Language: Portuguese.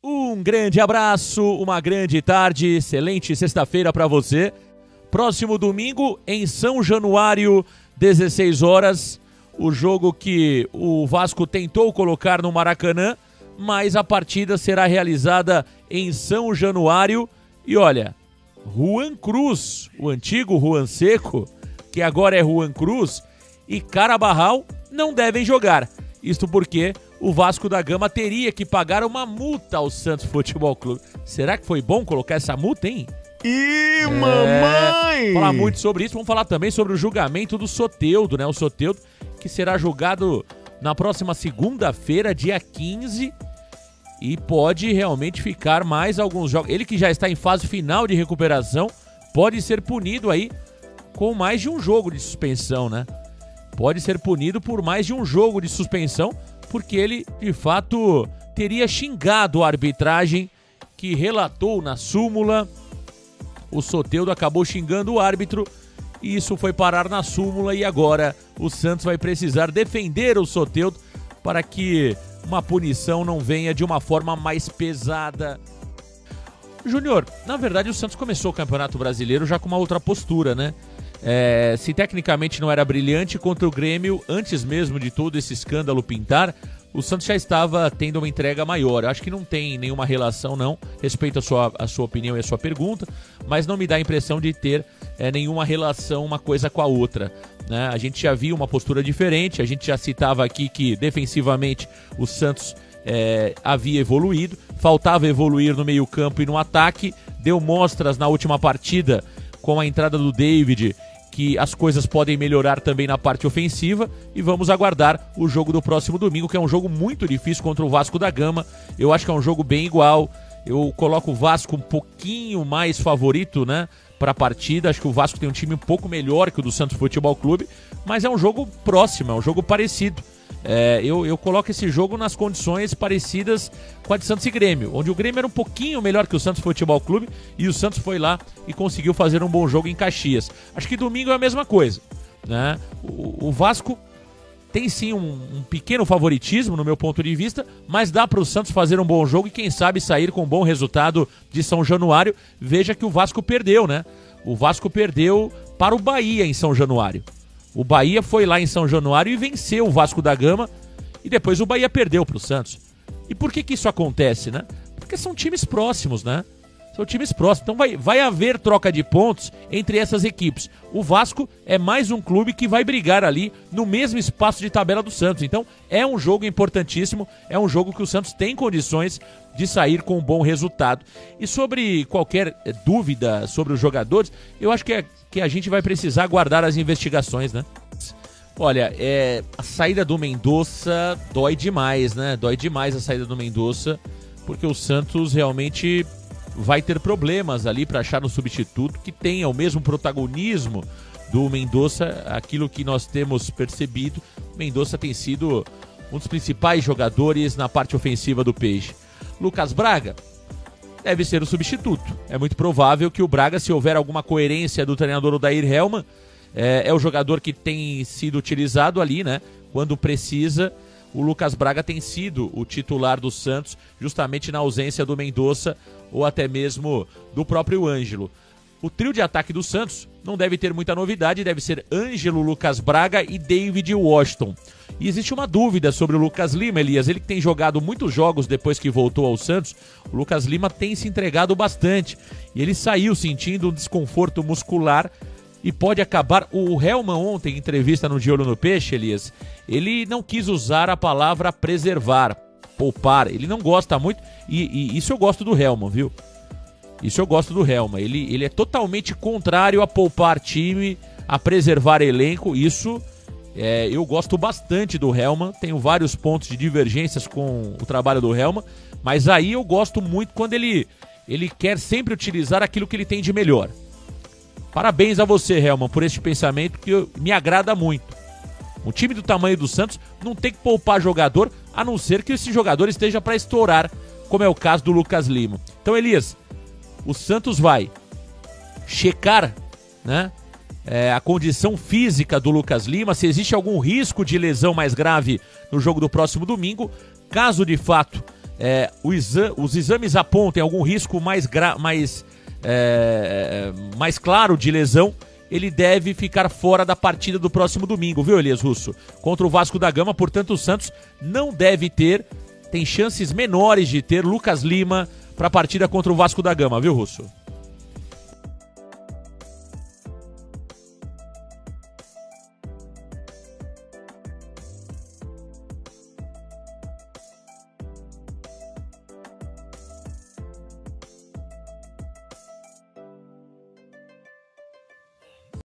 Um grande abraço, uma grande tarde, excelente sexta-feira para você. Próximo domingo em São Januário, 16 horas, o jogo que o Vasco tentou colocar no Maracanã, mas a partida será realizada em São Januário. E olha, Juan Cruz, o antigo Juan Seco, que agora é Juan Cruz, e Carabarral não devem jogar. Isto porque o Vasco da Gama teria que pagar uma multa ao Santos Futebol Clube. Será que foi bom colocar essa multa, hein? Ih, mamãe! Falar muito sobre isso. Vamos falar também sobre o julgamento do Soteldo, né? O Soteldo que será julgado na próxima segunda-feira, dia 15. E pode realmente ficar mais alguns jogos. Ele que já está em fase final de recuperação, pode ser punido aí com mais de um jogo de suspensão, né? Pode ser punido por mais de um jogo de suspensão, porque ele, de fato, teria xingado a arbitragem que relatou na súmula. O Soteldo acabou xingando o árbitro e isso foi parar na súmula, e agora o Santos vai precisar defender o Soteldo para que uma punição não venha de uma forma mais pesada. Júnior, na verdade o Santos começou o Campeonato Brasileiro já com uma outra postura, né? Se tecnicamente não era brilhante contra o Grêmio, antes mesmo de todo esse escândalo pintar, o Santos já estava tendo uma entrega maior. Eu acho que não tem nenhuma relação, não. Respeito a sua opinião e a sua pergunta, mas não me dá a impressão de ter nenhuma relação uma coisa com a outra, né? A gente já viu uma postura diferente, a gente já citava aqui que defensivamente o Santos havia evoluído, faltava evoluir no meio-campo e no ataque, deu mostras na última partida com a entrada do David que as coisas podem melhorar também na parte ofensiva, e vamos aguardar o jogo do próximo domingo, que é um jogo muito difícil contra o Vasco da Gama. Eu acho que é um jogo bem igual, eu coloco o Vasco um pouquinho mais favorito, né, para a partida. Acho que o Vasco tem um time um pouco melhor que o do Santos Futebol Clube, mas é um jogo próximo, é um jogo parecido. Eu coloco esse jogo nas condições parecidas com a de Santos e Grêmio, onde o Grêmio era um pouquinho melhor que o Santos Futebol Clube e o Santos foi lá e conseguiu fazer um bom jogo em Caxias. Acho que domingo é a mesma coisa, né? O Vasco tem sim um pequeno favoritismo no meu ponto de vista, mas dá para o Santos fazer um bom jogo e quem sabe sair com um bom resultado de São Januário. Veja que o Vasco perdeu, né? O Vasco perdeu para o Bahia em São Januário. O Bahia foi lá em São Januário e venceu o Vasco da Gama, e depois o Bahia perdeu para o Santos. E por que isso acontece, né? Porque são times próximos, né? São times próximos. Então vai haver troca de pontos entre essas equipes. O Vasco é mais um clube que vai brigar ali no mesmo espaço de tabela do Santos. Então é um jogo importantíssimo, é um jogo que o Santos tem condições de sair com um bom resultado. E sobre qualquer dúvida sobre os jogadores, eu acho que a gente vai precisar guardar as investigações, né? Olha, a saída do Mendonça dói demais, né? Dói demais a saída do Mendonça, porque o Santos realmente vai ter problemas ali para achar um substituto que tenha o mesmo protagonismo do Mendonça. Aquilo que nós temos percebido, Mendonça tem sido um dos principais jogadores na parte ofensiva do Peixe. Lucas Braga deve ser o substituto. É muito provável que o Braga, se houver alguma coerência do treinador Odair Hellmann, é o jogador que tem sido utilizado ali, né? Quando precisa, o Lucas Braga tem sido o titular do Santos, justamente na ausência do Mendonça ou até mesmo do próprio Ângelo. O trio de ataque do Santos não deve ter muita novidade, deve ser Ângelo, Lucas Braga e David Washington. E existe uma dúvida sobre o Lucas Lima, Elias. Ele que tem jogado muitos jogos depois que voltou ao Santos, o Lucas Lima tem se entregado bastante. E ele saiu sentindo um desconforto muscular e pode acabar. O Hellmann ontem, em entrevista no De Olho no Peixe, Elias, ele não quis usar a palavra preservar, poupar. Ele não gosta muito, e isso eu gosto do Hellmann, viu? Isso eu gosto do Hellmann. Ele é totalmente contrário a poupar time, a preservar elenco. Isso eu gosto bastante do Hellmann. Tenho vários pontos de divergências com o trabalho do Hellmann, mas aí eu gosto muito quando ele quer sempre utilizar aquilo que ele tem de melhor. Parabéns a você, Hellmann, por este pensamento que me agrada muito. Um time do tamanho do Santos não tem que poupar jogador, a não ser que esse jogador esteja para estourar, como é o caso do Lucas Lima. Então, Elias, o Santos vai checar, né, a condição física do Lucas Lima, se existe algum risco de lesão mais grave no jogo do próximo domingo. Caso de fato os exames apontem algum risco mais claro de lesão, ele deve ficar fora da partida do próximo domingo, viu, Elias Russo? Contra o Vasco da Gama, portanto o Santos não deve tem chances menores de ter Lucas Lima para a partida contra o Vasco da Gama, viu, Russo?